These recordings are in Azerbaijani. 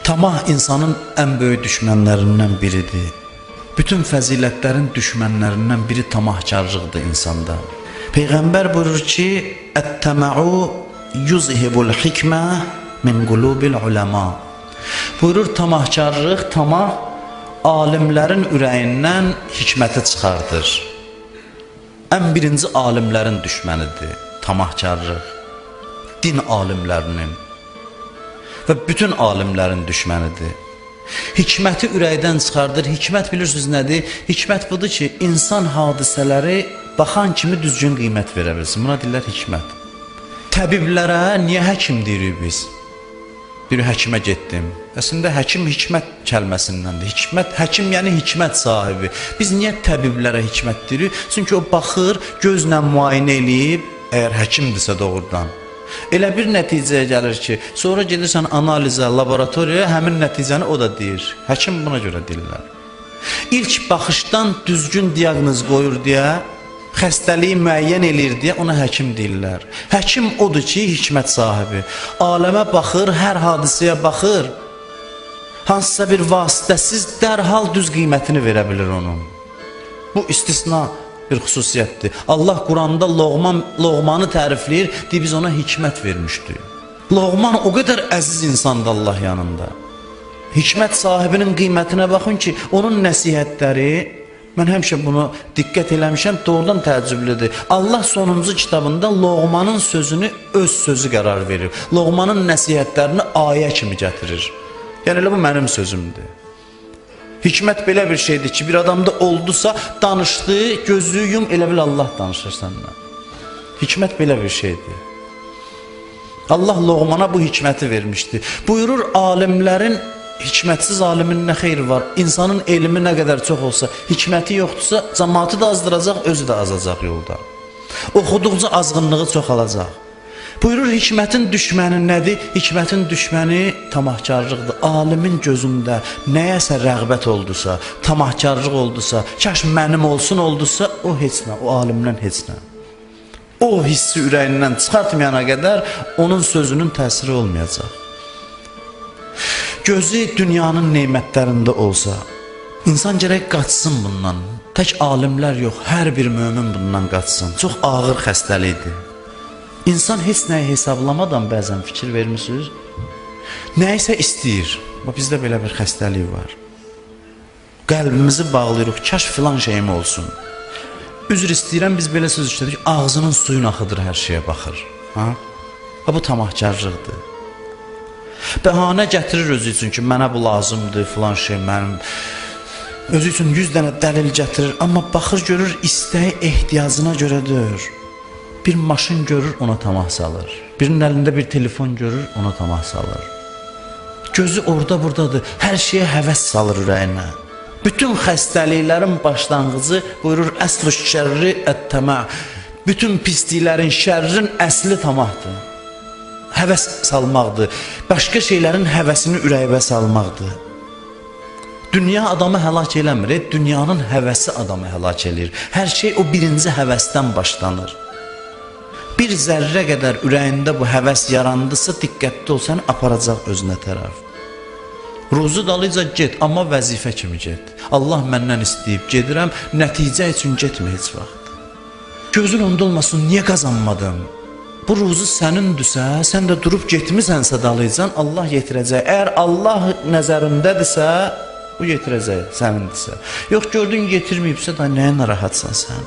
Tamah insanın ən böyük düşmənlərindən biridir. Bütün fəzilətlərin düşmənlərindən biri tamahkarlıqdır insanda. Peyğəmbər buyurur ki, "Ət-təməu yuzhibul hikmə min qulubil uləma." Buyurur, tamahkarlıq, tamah alimlərin ürəyindən hikməti çıxardır. Ən birinci alimlərin düşmənidir tamahkarlıq. Din alimlərinin və bütün alimlərin düşmənidir. Hikməti ürəkdən çıxardır. Hikmət bilirsiniz nədir? Hikmət budur ki, insan hadisələri baxan kimi düzgün qiymət verə bilsin. Buna deyirlər hikmət. Təbiblərə niyə həkim deyirik biz? Bir həkimə getdim. Əslində həkim hikmət kəlməsindəndir. Hikmət, həkim yəni hikmət sahibi. Biz niyə təbiblərə hikmət deyirik? Çünki o baxır, gözlə müayinə eləyib, əgər həkimdirsə doğrudan. Elə bir nəticəyə gəlir ki, sonra gedirsən analizə, laboratoriyaya, həmin nəticəni o da deyir. Həkim buna görə deyirlər. İlk baxışdan düzgün diaqnoz qoyur deyə, xəstəliyi müəyyən eləyir deyə ona həkim deyirlər. Həkim odur ki, hikmət sahibi. Aləmə baxır, hər hadisəyə baxır. Hansısa bir vasitəsiz dərhal düz qiymətini verə bilir onun. Bu istisna bir xüsusiyyətdir. Allah Quranda Loğmanı tərifləyir, deyir biz ona hikmət vermişdik. Loğman o qədər əziz insandır Allah yanında. Hikmət sahibinin qiymətinə baxın ki, onun nəsihətləri, mən həmişə bunu diqqət eləmişəm, doğrudan təəccüblüdür. Allah sonuncu kitabında Loğmanın sözünü öz sözü qərar verir. Loğmanın nəsihətlərini ayə kimi gətirir. Yəni elə bu mənim sözümdür. Hikmət belə bir şeydir ki, bir adamda oldusa, danışdı, gözü yum, elə bil Allah danışır səndən. Hikmət belə bir şeydir. Allah Loğmana bu hikməti vermişdi. Buyurur, alimlərin, hikmətsiz alimin nə xeyri var? İnsanın elmi nə qədər çox olsa, hikməti yoxdursa, cəmaatı da azdıracaq, özü də azacaq yolda. Oxuduqca azğınlığı çoxalacaq. Buyurur, hikmətin düşməni nədir? Hikmətin düşməni tamahkarlıqdır. Alimin gözündə nəyəsə rəğbət oldusa, tamahkarlıq oldusa, kaş mənim olsun oldusa, o heç nə, o alimdən heç nə. O hissi ürəyindən çıxartmayana qədər onun sözünün təsiri olmayacaq. Gözü dünyanın neymətlərində olsa, insan gərək qaçsın bundan. Tək alimlər yox, hər bir mömin bundan qaçsın. Çox ağır xəstəlikdir. İnsan heç nəyi hesablamadan bəzən fikir vermişsiniz, nəyisə istəyir. Bizdə belə bir xəstəlik var. Qəlbimizi bağlayırıq, kaş filan şeyim olsun. Üzr istəyirəm, biz belə söz işlədik, ağzının suyunu axıdır, hər şeyə baxır. Bu tamahkarlıqdır. Bəhanə gətirir özü üçün ki, mənə bu lazımdır, filan şey mənim. Özü üçün 100 dənə dəlil gətirir, amma baxır, görür, istəyi ehtiyacına görə deyir. Bir maşın görür, ona tamah salır. Birinin əlində bir telefon görür, ona tamah salır. Gözü orada buradadır, hər şeyə həvəs salır ürəyinə. Bütün xəstəliklərin başlanğıcı buyurur, əsl-i şərri ət-təmə. Bütün pisliklərin, şərrin əsli tamahdır. Həvəs salmaqdır. Başqa şeylərin həvəsini ürəyibə salmaqdır. Dünya adamı həlak eləmir, dünyanın həvəsi adamı həlak eləyir. Hər şey o birinci həvəsdən başlanır. Bir zərrə qədər ürəyində bu həvəs yarandısa, diqqətli ol, səni aparacaq özünə tərəf. Ruzu dalıca get, amma vəzifə kimi get. Allah məndən istəyib gedirəm, nəticə üçün getmə heç vaxt. Gözün onda olmasın, niyə qazanmadım? Bu ruzu sənindirsə, sən də durub getmisənsə dalıcan, Allah yetirəcək. Əgər Allah nəzərindədirsə, bu yetirəcək, sənindirsə. Yox, gördün yetirməyibsə, da nəyə narahatsan sən?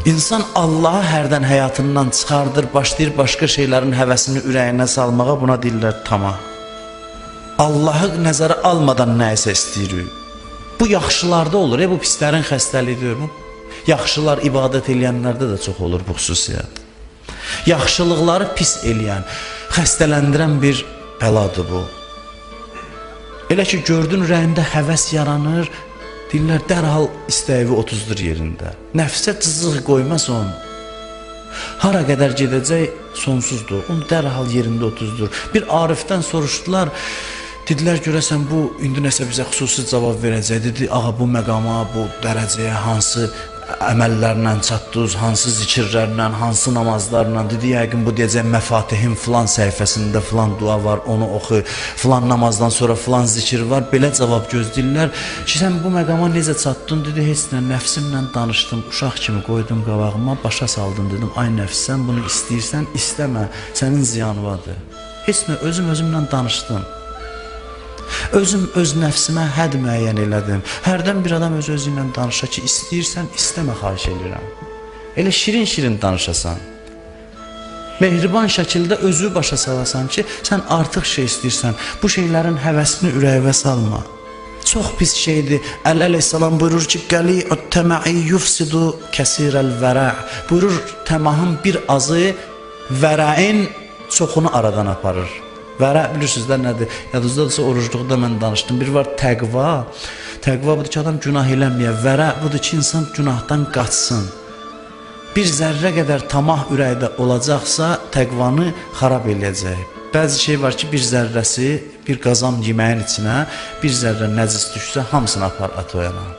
İnsan Allahı hərdən həyatından çıxardır, başlayır başqa şeylərin həvəsini ürəyinə salmağa, buna deyirlər tamah. Allahı nəzərə almadan nəyisə istəyirik. Bu yaxşılarda olur, bu pislərin xəstəliyidir. Yaxşılar ibadət eləyənlərdə də çox olur bu xüsusiyyət. Yaxşılıqları pis eləyən, xəstələndirən bir bəladır bu. Elə ki, gördün ürəyində həvəs yaranır, deyirlər, dərhal istəyi 30-dur yerində. Nəfsə cızıq qoymaz onu. Hara qədər gedəcək sonsuzdur. Onu dərhal yerində 30-dur. Bir Arifdən soruşdular, dedilər, görəsən bu, indi nəsə bizə xüsusi cavab verəcək. Dedi, ağa bu məqama, bu dərəcəyə hansı əməllərlə çatdınız, hansı zikirlərlə, hansı namazlarla, dedi yəqin bu deyəcək Məfatihin filan səhifəsində filan dua var, onu oxu, filan namazdan sonra filan zikir var, belə cavab gözləyirlər ki, sən bu məqama necə çatdın, dedi, heç nə, nəfsimlə danışdım, uşaq kimi qoydum qabağıma, başa saldım, dedim, ay nəfs, sən bunu istəyirsən, istəmə, sənin ziyanı vardır. Heç nə, özümlə danışdım. Özüm öz nəfsimə hədd müəyyən elədim. Hərdən bir adam öz-özü ilə danışa ki, istəyirsən, istəmə, xahiş edirəm. Elə şirin-şirin danışasan. Mehriban şəkildə özü başa salasan ki, sən artıq şey istəyirsən. Bu şeylərin həvəsini ürəyivə salma. Çox pis şeydir. Əl əleyhissalam buyurur ki, qəli'ut təmə'i yufsidu kəsirəl vərə'. Buyurur, təmahın bir azı vərəin çoxunu aradan aparır. Vərə bilirsiniz də nədir? Yadınızdadırsa orucluqda mən danışdım. Bir var təqva. Təqva budur ki, adam günah eləməyə. Vərə budur ki, insan günahdan qaçsın. Bir zərrə qədər tamah ürəkdə olacaqsa, təqvanı xarab eləyəcək. Bəzi şey var ki, bir zərrəsi, bir qazan yeməyin içinə, bir zərrə nəcis düşsə, hamısını apar at o yana.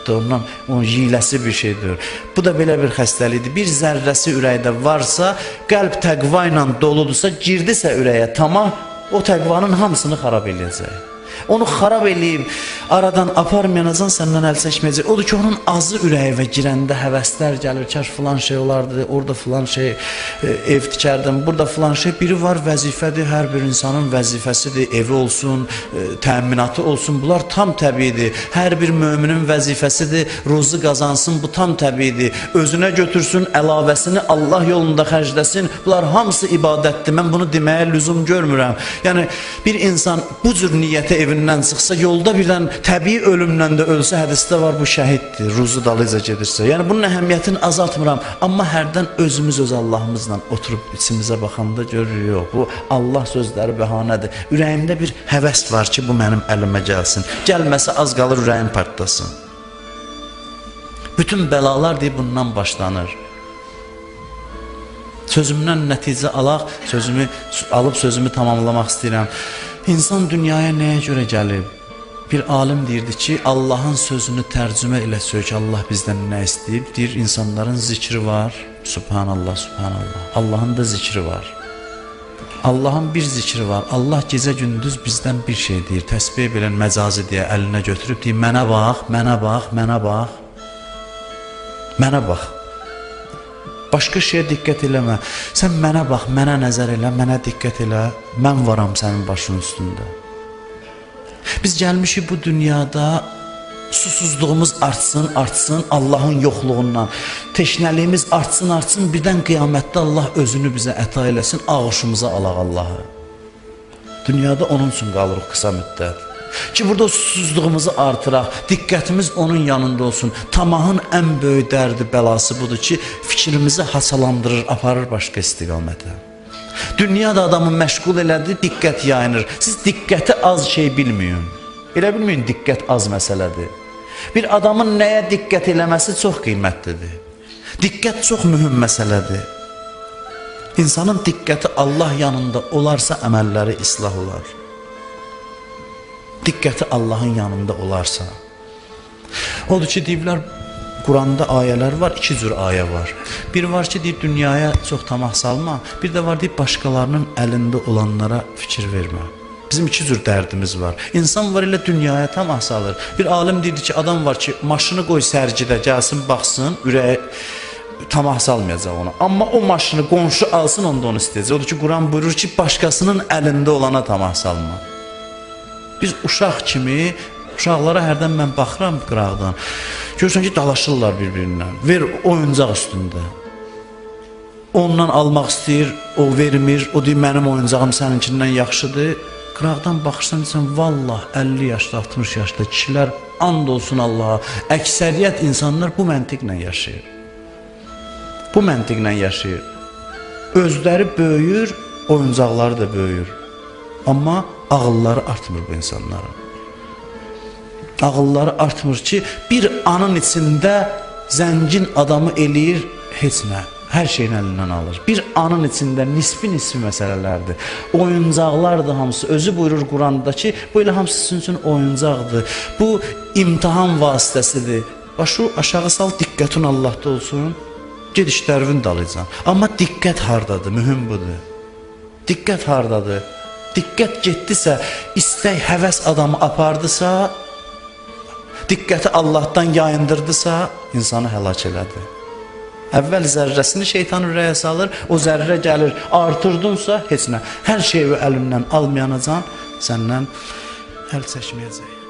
Ondan onun yiyiləsi bir şeydir. Bu da belə bir xəstəlikdir. Bir zərrəsi ürəkdə varsa, qəlb təqva ilə doludursa, girdisə ürəyə tamam, o təqvanın hamısını xarab eləyəcək. Onu xarab eləyib, aradan aparmayanacaq, səndən əl çəkməyəcək. Odur ki, onun azı ürəyivə girəndə həvəslər gəlir, kəş filan şey olardı, orada filan şey ev tikərdim, burada filan şey. Biri var vəzifədir, hər bir insanın vəzifəsidir, evi olsun, təminatı olsun, bunlar tam təbiidir. Hər bir möminin vəzifəsidir, ruzu qazansın, bu tam təbiidir. Özünə götürsün, əlavəsini Allah yolunda xərcləsin, bunlar hamısı ibadətdir. Mən bunu deməyə lüzum görmürəm. Yəni, bir insan bu cür niyyətə evindən çıxsa, yolda birdən təbii ölümlə də ölsə, hədisdə var, bu şəhiddir, ruzu dalıca gedirsə. Yəni, bunun əhəmiyyətini azaltmıram. Amma hərdən özümüz öz Allahımızla oturub içimizə baxanda görürük, yox, bu Allah sözləri bəhanədir. Ürəyimdə bir həvəs var ki, bu mənim əlimə gəlsin. Gəlməsə az qalır ürəyim partlasın. Bütün bəlalar deyib bundan başlanır. Sözümdən nəticə alaq, sözümü tamamlamaq istəyirəm. İnsan dünyaya nəyə görə gəlib? Bir alim deyirdi ki, Allahın sözünü tərcümə ilə söz, Allah bizdən nə istəyib? Deyir, insanların zikri var. Subhanallah, subhanallah. Allahın da zikri var. Allahın bir zikri var. Allah gecə gündüz bizdən bir şey deyir. Təsbih bilən məcazi deyə əlinə götürüb deyir, mənə bax, mənə bax, mənə bax. Mənə bax. Başqa şeyə diqqət eləmə. Sən mənə bax, mənə nəzər elə, mənə diqqət elə. Mən varam sənin başının üstündə. Biz gəlmişik bu dünyada susuzluğumuz artsın, artsın Allahın yoxluğundan. Teşnəliyimiz artsın, artsın. Birdən qiyamətdə Allah özünü bizə əta eləsin, ağışımıza alaq Allahı. Dünyada onun üçün qalırıq qısa müddət. Ki burada susuzluğumuzu artıraq, diqqətimiz onun yanında olsun. Tamahın ən böyük dərdi, bəlası budur ki, fikrimizi hasalandırır, aparır başqa istiqamətə. Dünyada adamı məşğul elədir, diqqət yayınır. Siz diqqəti az şey bilməyin. Elə bilməyin, diqqət az məsələdir. Bir adamın nəyə diqqət eləməsi çox qiymətlidir. Diqqət çox mühüm məsələdir. İnsanın diqqəti Allah yanında olarsa, əməlləri islah olar. Diqqəti Allahın yanında olarsa. Odur ki, deyiblər, Quranda ayələr var, iki cür ayə var. Bir var ki, deyib, dünyaya çox tamah salma. Bir də var, deyib, başqalarının əlində olanlara fikir vermə. Bizim iki cür dərdimiz var. İnsan var elə dünyaya tamah salır. Bir alim deyirdi ki, adam var ki, maşını qoy sərgidə, gəlsin, baxsın, ürəyə tamah salmayacaq ona. Amma o maşını qonşu alsın, onda onu istəyəcək. Odur ki, Quran buyurur ki, başqasının əlində olana tamah salma. Biz uşaq kimi, uşaqlara hərdən mən baxıram qıraqdan, görürsən ki, dalaşırlar bir-birindən, ver oyuncaq üstündə. Ondan almaq istəyir, o vermir, o deyir, mənim oyuncağım səninkindən yaxşıdır. Qıraqdan baxırsan, deyirsən, vallah, 50 yaşlı, 60 yaşlı kişilər, and olsun Allaha, əksəriyyət insanlar bu məntiqlə yaşayır. Bu məntiqlə yaşayır. Özləri böyüyür, oyuncaqları da böyüyür. Amma ağılları artmır bu insanların. Ağılları artmır ki, bir anın içində zəngin adamı eləyir heç nə. Hər şeyin əlindən alır. Bir anın içində nisbi məsələlərdir. Oyuncaqlardır hamısı. Özü buyurur Quranda ki, bu elə hamısı sizin üçün oyuncaqdır. Bu imtahan vasitəsidir. başı aşağı sal, diqqətin Allahda olsun. Ged işlərin dalıcan. Amma diqqət hardadır? Mühüm budur. Diqqət hardadır? Diqqət getdisə, istək, həvəs adamı apardısa, diqqəti Allahdan yayındırdısa, insanı həlak elədi. Əvvəl zərrəsini şeytan ürəyə salır, o zərrə gəlir, artırdınsa heç nə. Hər şeyi əlimdən almayanacan, səndən əl çəkməyəcək.